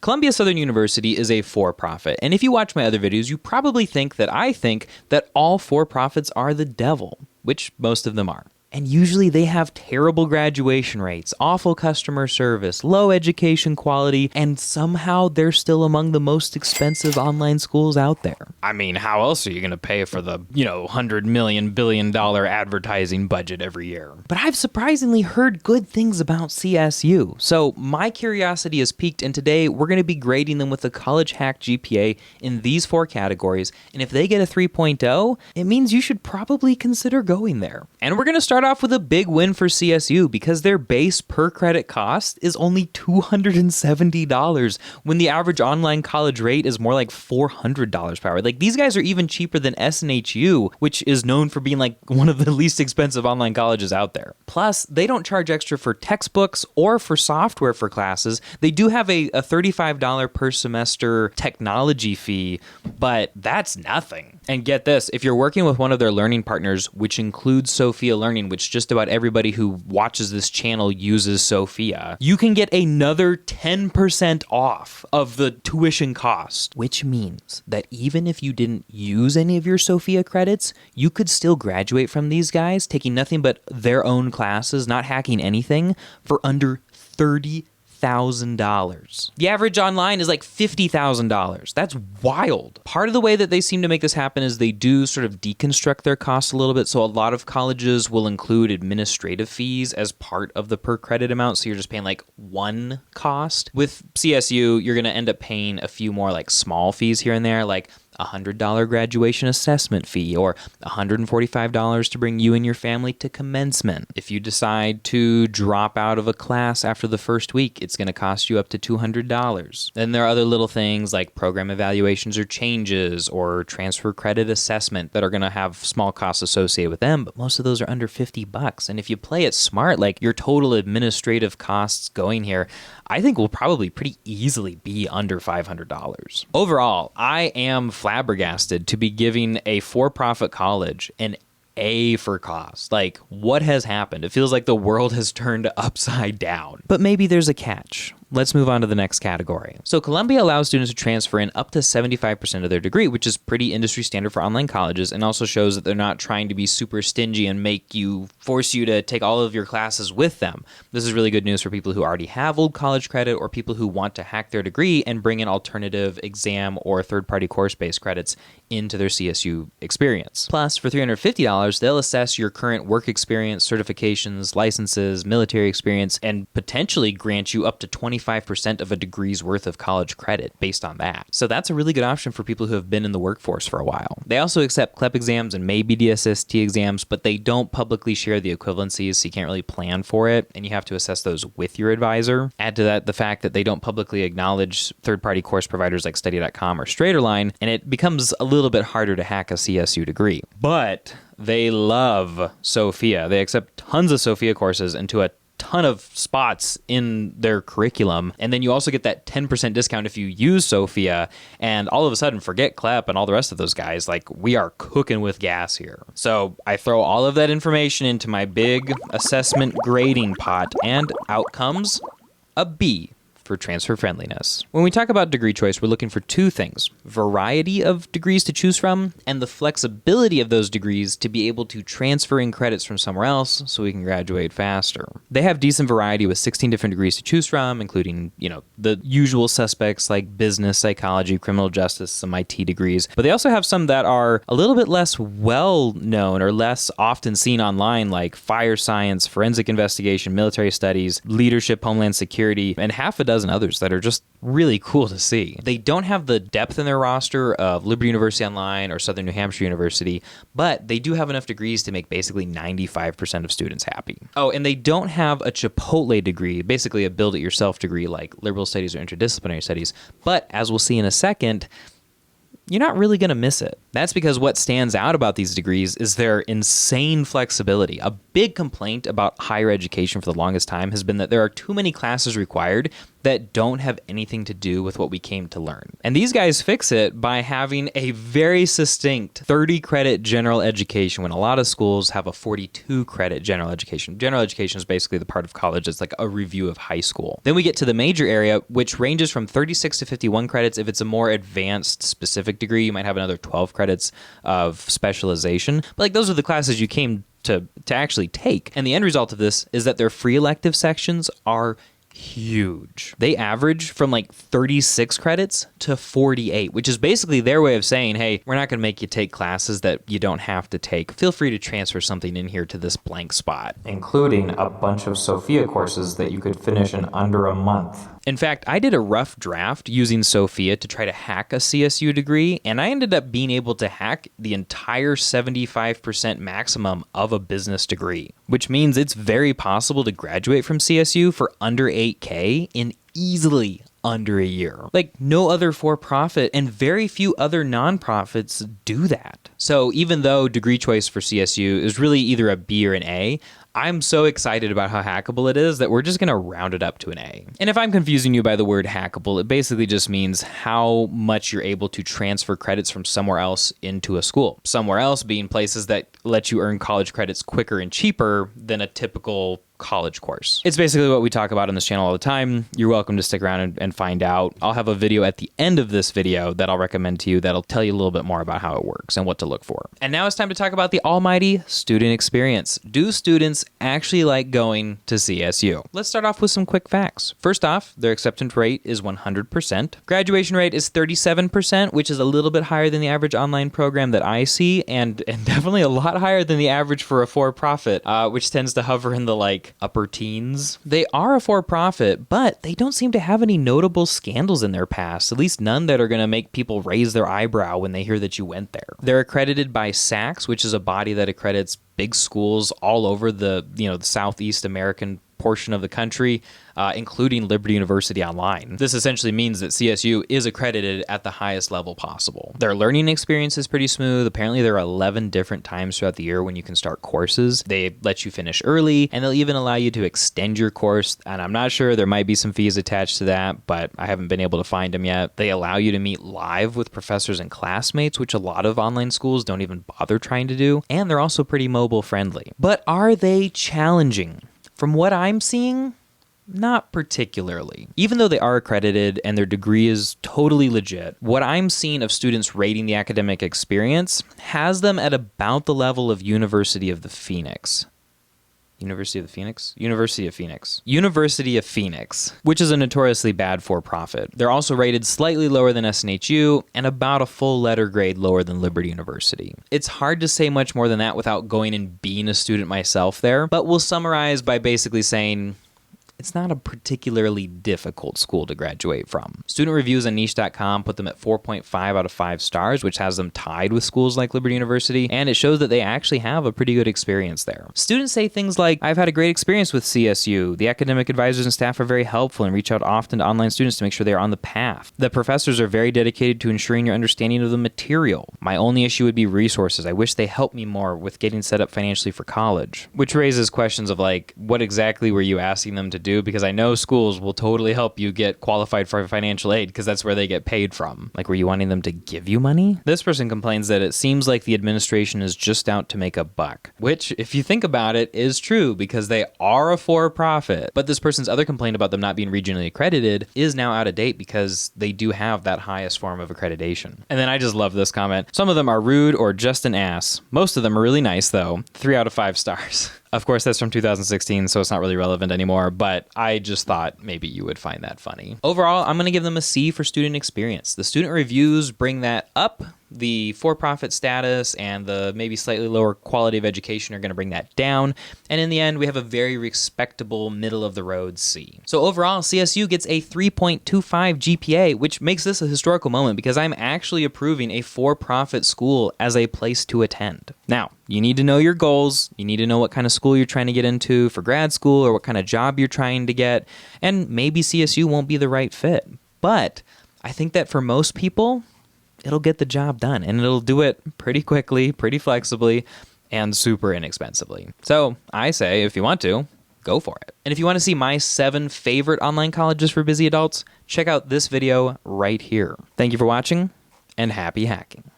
Columbia Southern University is a for-profit, and if you watch my other videos, you probably think that I think that all for-profits are the devil, which most of them are. And usually they have terrible graduation rates, awful customer service, low education quality, and somehow they're still among the most expensive online schools out there. I mean, how else are you going to pay for the, $100 million, billion advertising budget every year? But I've surprisingly heard good things about CSU. So my curiosity is piqued, and today we're going to be grading them with the College Hack GPA in these 4 categories. And if they get a 3.0, it means you should probably consider going there. And we're going to start off with a big win for CSU because their base per credit cost is only $270 when the average online college rate is more like $400 per hour. Like, these guys are even cheaper than SNHU, which is known for being like one of the least expensive online colleges out there. Plus, they don't charge extra for textbooks or for software for classes. They do have a $35 per semester technology fee, but that's nothing. And get this, if you're working with one of their learning partners, which includes Sophia Learning, which just about everybody who watches this channel uses Sophia, you can get another 10% off of the tuition cost, which means that even if you didn't use any of your Sophia credits, you could still graduate from these guys, taking nothing but their own classes, not hacking anything, for under $30,000. The average online is like $50,000. That's wild. Part of the way that they seem to make this happen is they do sort of deconstruct their costs a little bit. So a lot of colleges will include administrative fees as part of the per credit amount. So you're just paying like one cost. With CSU, you're going to end up paying a few more like small fees here and there, like $100 graduation assessment fee or $145 to bring you and your family to commencement. If you decide to drop out of a class after the first week, it's going to cost you up to $200. Then there are other little things like program evaluations or changes or transfer credit assessment that are going to have small costs associated with them, but most of those are under $50. And if you play it smart, like your total administrative costs going here, I think will probably pretty easily be under $500. Overall, I am flabbergasted to be giving a for-profit college an A for cost. Like, what has happened? It feels like the world has turned upside down. But maybe there's a catch. Let's move on to the next category. So Columbia allows students to transfer in up to 75% of their degree, which is pretty industry standard for online colleges, and also shows that they're not trying to be super stingy and force you to take all of your classes with them. This is really good news for people who already have old college credit or people who want to hack their degree and bring in alternative exam or third-party course-based credits into their CSU experience. Plus, for $350, they'll assess your current work experience, certifications, licenses, military experience, and potentially grant you up to 25% of a degree's worth of college credit based on that. So that's a really good option for people who have been in the workforce for a while. They also accept CLEP exams and maybe DSST exams, but they don't publicly share the equivalencies, so you can't really plan for it, and you have to assess those with your advisor. Add to that the fact that they don't publicly acknowledge third-party course providers like Study.com or Straighterline, and it becomes a little bit harder to hack a CSU degree. But they love Sophia. They accept tons of Sophia courses into a ton of spots in their curriculum, and then you also get that 10% discount if you use Sophia, and all of a sudden forget CLEP and all the rest of those guys. Like, we are cooking with gas here. So I throw all of that information into my big assessment grading pot, and out comes a B for transfer friendliness. When we talk about degree choice, we're looking for 2 things: variety of degrees to choose from, and the flexibility of those degrees to be able to transfer in credits from somewhere else so we can graduate faster. They have decent variety with 16 different degrees to choose from, including, the usual suspects like business, psychology, criminal justice, some IT degrees, but they also have some that are a little bit less well known or less often seen online, like fire science, forensic investigation, military studies, leadership, homeland security, and half a dozen others that are just really cool to see. They don't have the depth in their roster of Liberty University Online or Southern New Hampshire University, but they do have enough degrees to make basically 95% of students happy. Oh, and they don't have a Chipotle degree, basically a build-it-yourself degree like liberal studies or interdisciplinary studies, but as we'll see in a second, you're not really going to miss it. That's because what stands out about these degrees is their insane flexibility. A big complaint about higher education for the longest time has been that there are too many classes required that don't have anything to do with what we came to learn. And these guys fix it by having a very succinct 30 credit general education when a lot of schools have a 42 credit general education. General education is basically the part of college that's like a review of high school. Then we get to the major area, which ranges from 36 to 51 credits. If it's a more advanced specific degree, you might have another 12 credits of specialization. But like those are the classes you came to actually take. And the end result of this is that their free elective sections are huge. They average from like 36 credits to 48, which is basically their way of saying, hey, we're not going to make you take classes that you don't have to take. Feel free to transfer something in here to this blank spot, including a bunch of Sophia courses that you could finish in under a month. In fact, I did a rough draft using Sophia to try to hack a CSU degree, and I ended up being able to hack the entire 75% maximum of a business degree, which means it's very possible to graduate from CSU for under $8K in easily under a year. Like no other for-profit and very few other nonprofits do that. So even though degree choice for CSU is really either a B or an A, I'm so excited about how hackable it is that we're just going to round it up to an A. And if I'm confusing you by the word hackable, it basically just means how much you're able to transfer credits from somewhere else into a school. Somewhere else being places that let you earn college credits quicker and cheaper than a typical college course. It's basically what we talk about on this channel all the time. You're welcome to stick around and find out. I'll have a video at the end of this video that I'll recommend to you that'll tell you a little bit more about how it works and what to look for. And now it's time to talk about the almighty student experience. Do students actually like going to CSU? Let's start off with some quick facts. First off, their acceptance rate is 100%. Graduation rate is 37%, which is a little bit higher than the average online program that I see, and definitely a lot higher than the average for a for-profit, which tends to hover in the upper teens. They are a for-profit, but they don't seem to have any notable scandals in their past, at least none that are going to make people raise their eyebrow when they hear that you went there. They're accredited by SACS, which is a body that accredits big schools all over the Southeast American portion of the country, including Liberty University Online. This essentially means that CSU is accredited at the highest level possible. Their learning experience is pretty smooth. Apparently there are 11 different times throughout the year when you can start courses. They let you finish early, and they'll even allow you to extend your course, and I'm not sure, there might be some fees attached to that, but I haven't been able to find them yet. They allow you to meet live with professors and classmates, which a lot of online schools don't even bother trying to do, and they're also pretty mobile friendly. But are they challenging? From what I'm seeing, not particularly. Even though they are accredited and their degree is totally legit, what I'm seeing of students rating the academic experience has them at about the level of University of Phoenix, which is a notoriously bad for-profit. They're also rated slightly lower than SNHU and about a full letter grade lower than Liberty University. It's hard to say much more than that without going and being a student myself there, but we'll summarize by basically saying it's not a particularly difficult school to graduate from. Student reviews on niche.com put them at 4.5 out of 5 stars, which has them tied with schools like Liberty University, and it shows that they actually have a pretty good experience there. Students say things like, I've had a great experience with CSU. The academic advisors and staff are very helpful and reach out often to online students to make sure they are on the path. The professors are very dedicated to ensuring your understanding of the material. My only issue would be resources. I wish they helped me more with getting set up financially for college. Which raises questions of what exactly were you asking them to do? Because I know schools will totally help you get qualified for financial aid because that's where they get paid from. Were you wanting them to give you money? This person complains that it seems like the administration is just out to make a buck, which, if you think about it, is true because they are a for-profit. But this person's other complaint about them not being regionally accredited is now out of date because they do have that highest form of accreditation. And then I just love this comment. Some of them are rude or just an ass. Most of them are really nice, though. 3 out of 5 stars. Of course, that's from 2016, so it's not really relevant anymore, but I just thought maybe you would find that funny. Overall, I'm going to give them a C for student experience. The student reviews bring that up. The for-profit status and the maybe slightly lower quality of education are going to bring that down. And in the end, we have a very respectable middle-of-the-road C. So overall, CSU gets a 3.25 GPA, which makes this a historical moment because I'm actually approving a for-profit school as a place to attend. Now, you need to know your goals. You need to know what kind of school you're trying to get into for grad school or what kind of job you're trying to get. And maybe CSU won't be the right fit. But I think that for most people, it'll get the job done, and it'll do it pretty quickly, pretty flexibly, and super inexpensively. So I say, if you want to, go for it. And if you want to see my 7 favorite online colleges for busy adults, check out this video right here. Thank you for watching, and happy hacking.